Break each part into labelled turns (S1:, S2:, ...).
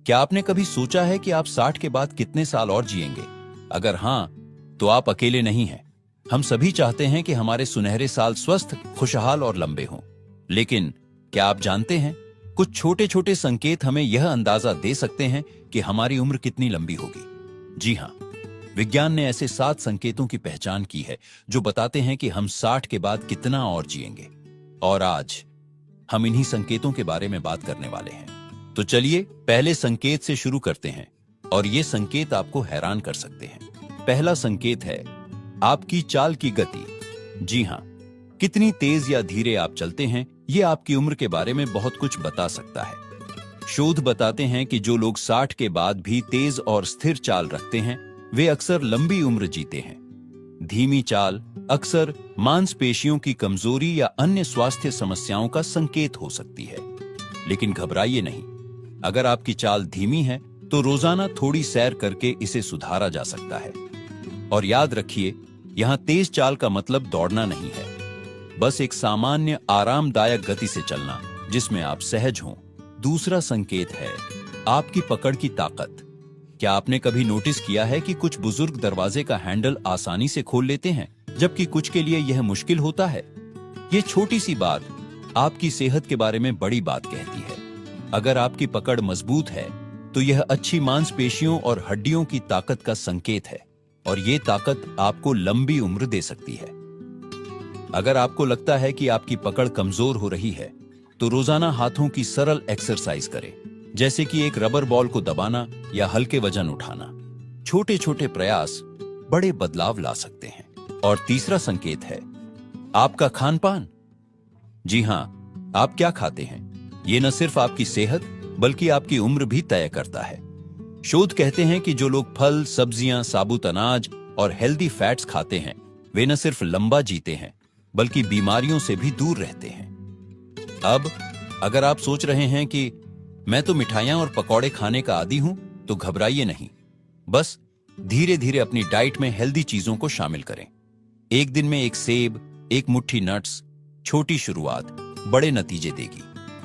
S1: क्या आपने कभी सोचा है कि आप 60 के बाद कितने साल और जिएंगे? अगर हाँ, तो आप अकेले नहीं हैं। हम सभी चाहते हैं कि हमारे सुनहरे साल स्वस्थ, खुशहाल और लंबे हों। लेकिन क्या आप जानते हैं, कुछ छोटे छोटे संकेत हमें यह अंदाजा दे सकते हैं कि हमारी उम्र कितनी लंबी होगी। जी हाँ, विज्ञान ने ऐसे 7 संकेतों की पहचान की है जो बताते हैं कि हम 60 के बाद कितना और जिएंगे। और आज हम इन्हीं संकेतों के बारे में बात करने वाले हैं। तो चलिए पहले संकेत से शुरू करते हैं, और ये संकेत आपको हैरान कर सकते हैं। पहला संकेत है आपकी चाल की गति। जी हाँ, कितनी तेज या धीरे आप चलते हैं, ये आपकी उम्र के बारे में बहुत कुछ बता सकता है। शोध बताते हैं कि जो लोग 60 के बाद भी तेज और स्थिर चाल रखते हैं, वे अक्सर लंबी उम्र जीते हैं। धीमी चाल अक्सर मांसपेशियों की कमजोरी या अन्य स्वास्थ्य समस्याओं का संकेत हो सकती है। लेकिन घबराइए नहीं, अगर आपकी चाल धीमी है तो रोजाना थोड़ी सैर करके इसे सुधारा जा सकता है। और याद रखिए, यहां तेज चाल का मतलब दौड़ना नहीं है, बस एक सामान्य आरामदायक गति से चलना जिसमें आप सहज हों। दूसरा संकेत है आपकी पकड़ की ताकत। क्या आपने कभी नोटिस किया है कि कुछ बुजुर्ग दरवाजे का हैंडल आसानी से खोल लेते हैं, जबकि कुछ के लिए यह मुश्किल होता है? ये छोटी सी बात आपकी सेहत के बारे में बड़ी बात कहती है। अगर आपकी पकड़ मजबूत है तो यह अच्छी मांसपेशियों और हड्डियों की ताकत का संकेत है, और ये ताकत आपको लंबी उम्र दे सकती है। अगर आपको लगता है कि आपकी पकड़ कमजोर हो रही है, तो रोजाना हाथों की सरल एक्सरसाइज करें, जैसे कि एक रबर बॉल को दबाना या हल्के वजन उठाना। छोटे छोटे प्रयास बड़े बदलाव ला सकते हैं। और तीसरा संकेत है आपका खान पान। जी हां, आप क्या खाते हैं, ये न सिर्फ आपकी सेहत बल्कि आपकी उम्र भी तय करता है। शोध कहते हैं कि जो लोग फल, सब्जियां, साबुत अनाज और हेल्दी फैट्स खाते हैं, वे न सिर्फ लंबा जीते हैं बल्कि बीमारियों से भी दूर रहते हैं। अब अगर आप सोच रहे हैं कि मैं तो मिठाइयां और पकौड़े खाने का आदी हूं, तो घबराइए नहीं। बस धीरे धीरे अपनी डाइट में हेल्दी चीजों को शामिल करें। एक दिन में एक सेब, एक मुट्ठी नट्स, छोटी शुरुआत बड़े नतीजे देगी।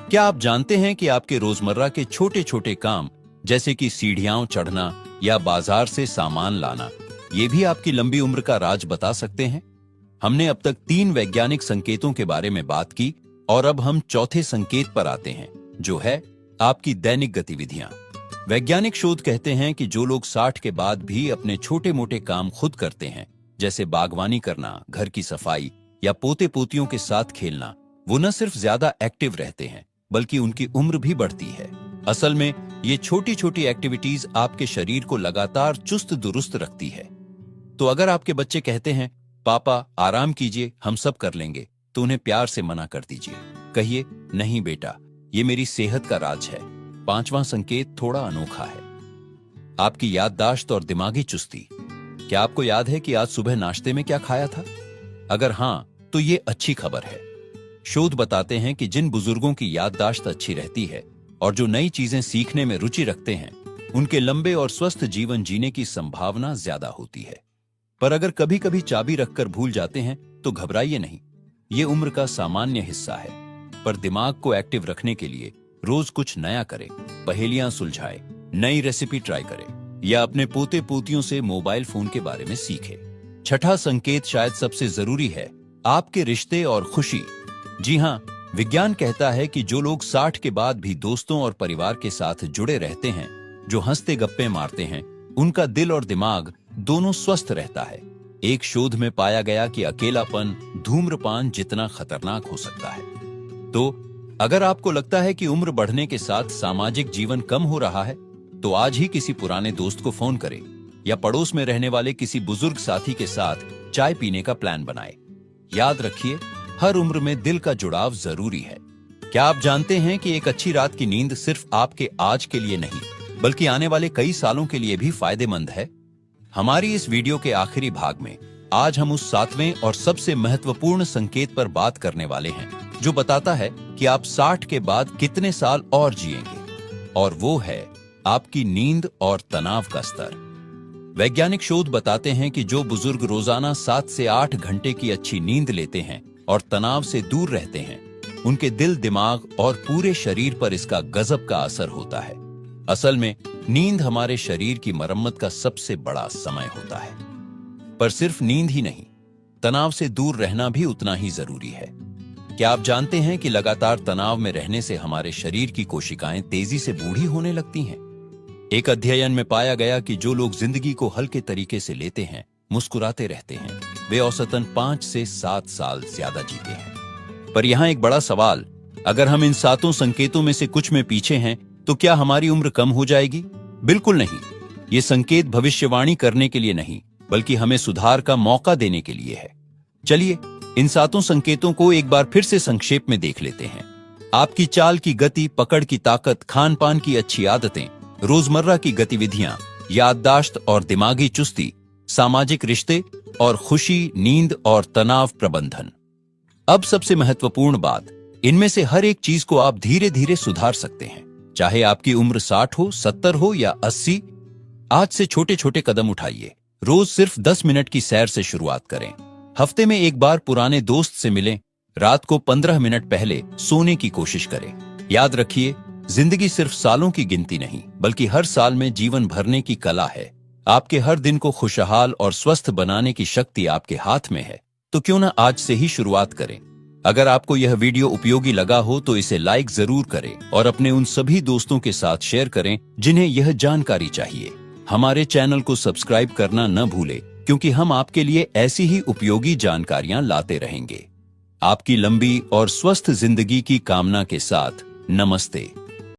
S1: क्या आप जानते हैं कि आपके रोजमर्रा के छोटे छोटे काम, जैसे कि सीढ़ियां चढ़ना या बाजार से सामान लाना, ये भी आपकी लंबी उम्र का राज बता सकते हैं? हमने अब तक 3 वैज्ञानिक संकेतों के बारे में बात की, और अब हम चौथे संकेत पर आते हैं, जो है आपकी दैनिक गतिविधियां। वैज्ञानिक शोध कहते हैं कि जो लोग 60 के बाद भी अपने छोटे मोटे काम खुद करते हैं, जैसे बागवानी करना, घर की सफाई या पोते पोतियों के साथ खेलना, वो न सिर्फ ज्यादा एक्टिव रहते हैं बल्कि उनकी उम्र भी बढ़ती है। असल में ये छोटी छोटी एक्टिविटीज आपके शरीर को लगातार चुस्त दुरुस्त रखती है। तो अगर आपके बच्चे कहते हैं पापा आराम कीजिए, हम सब कर लेंगे, तो उन्हें प्यार से मना कर दीजिए। कहिए नहीं बेटा, ये मेरी सेहत का राज है। 5वां संकेत थोड़ा अनोखा है आपकी याददाश्त और दिमागी चुस्ती। क्या आपको याद है कि आज सुबह नाश्ते में क्या खाया था? अगर हां, तो ये अच्छी खबर है। शोध बताते हैं कि जिन बुजुर्गों की याददाश्त अच्छी रहती है और जो नई चीजें सीखने में रुचि रखते हैं, उनके लंबे और स्वस्थ जीवन जीने की संभावना ज्यादा होती है। पर अगर कभी कभी चाबी रखकर भूल जाते हैं, तो घबराइए नहीं, ये उम्र का सामान्य हिस्सा है। पर दिमाग को एक्टिव रखने के लिए रोज कुछ नया करें, पहेलियां सुलझाए, नई रेसिपी ट्राई करें या अपने पोते पोतियों से मोबाइल फोन के बारे में सीखें। छठा संकेत शायद सबसे जरूरी है, आपके रिश्ते और खुशी। जी हां, विज्ञान कहता है कि जो लोग 60 के बाद भी दोस्तों और परिवार के साथ जुड़े रहते हैं, जो हंसते गप्पे मारते हैं, उनका दिल और दिमाग दोनों स्वस्थ रहता है। एक शोध में पाया गया कि अकेलापन धूम्रपान जितना खतरनाक हो सकता है। तो अगर आपको लगता है कि उम्र बढ़ने के साथ सामाजिक जीवन कम हो रहा है, तो आज ही किसी पुराने दोस्त को फोन करें या पड़ोस में रहने वाले किसी बुजुर्ग साथी के साथ चाय पीने का प्लान बनाएं। याद रखिए, हर उम्र में दिल का जुड़ाव जरूरी है। क्या आप जानते हैं कि एक अच्छी रात की नींद सिर्फ आपके आज के लिए नहीं, बल्कि आने वाले कई सालों के लिए भी फायदेमंद है? हमारी इस वीडियो के आखिरी भाग में आज हम उस 7वें और सबसे महत्वपूर्ण संकेत पर बात करने वाले हैं, जो बताता है कि आप 60 के बाद कितने साल और जिएंगे, और वो है आपकी नींद और तनाव का स्तर। वैज्ञानिक शोध बताते हैं कि जो बुजुर्ग रोजाना 7 से 8 घंटे की अच्छी नींद लेते हैं और तनाव से दूर रहते हैं, उनके दिल, दिमाग और पूरे शरीर पर इसका गजब का असर होता है। असल में नींद हमारे शरीर की मरम्मत का सबसे बड़ा समय होता है। पर सिर्फ नींद ही नहीं, तनाव से दूर रहना भी उतना ही जरूरी है। क्या आप जानते हैं कि लगातार तनाव में रहने से हमारे शरीर की कोशिकाएं तेजी से बूढ़ी होने लगती हैं? एक अध्ययन में पाया गया कि जो लोग जिंदगी को हल्के तरीके से लेते हैं, मुस्कुराते रहते हैं, वे औसतन 5 से 7 साल ज्यादा जीते हैं। पर यहां एक बड़ा सवाल, अगर हम इन 7 संकेतों में से कुछ में पीछे हैं, तो क्या हमारी उम्र कम हो जाएगी? बिल्कुल नहीं। ये संकेत भविष्यवाणी करने के लिए नहीं, बल्कि हमें सुधार का मौका देने के लिए है। चलिए इन 7 संकेतों को एक बार फिर से संक्षेप में देख लेते हैं। आपकी चाल की गति, पकड़ की ताकत, खान पान की अच्छी आदतें, रोजमर्रा की गतिविधियां, याददाश्त और दिमागी चुस्ती, सामाजिक रिश्ते और खुशी, नींद और तनाव प्रबंधन। अब सबसे महत्वपूर्ण बात, इनमें से हर एक चीज को आप धीरे धीरे सुधार सकते हैं, चाहे आपकी उम्र 60 हो, 70 हो या 80। आज से छोटे छोटे कदम उठाइए। रोज सिर्फ 10 मिनट की सैर से शुरुआत करें। हफ्ते में एक बार पुराने दोस्त से मिलें। रात को 15 मिनट पहले सोने की कोशिश करें। याद रखिए, जिंदगी सिर्फ सालों की गिनती नहीं, बल्कि हर साल में जीवन भरने की कला है। आपके हर दिन को खुशहाल और स्वस्थ बनाने की शक्ति आपके हाथ में है। तो क्यों ना आज से ही शुरुआत करें। अगर आपको यह वीडियो उपयोगी लगा हो तो इसे लाइक जरूर करें और अपने उन सभी दोस्तों के साथ शेयर करें जिन्हें यह जानकारी चाहिए। हमारे चैनल को सब्सक्राइब करना न भूलें, क्योंकि हम आपके लिए ऐसी ही उपयोगी जानकारियां लाते रहेंगे। आपकी लंबी और स्वस्थ जिंदगी की कामना के साथ, नमस्ते।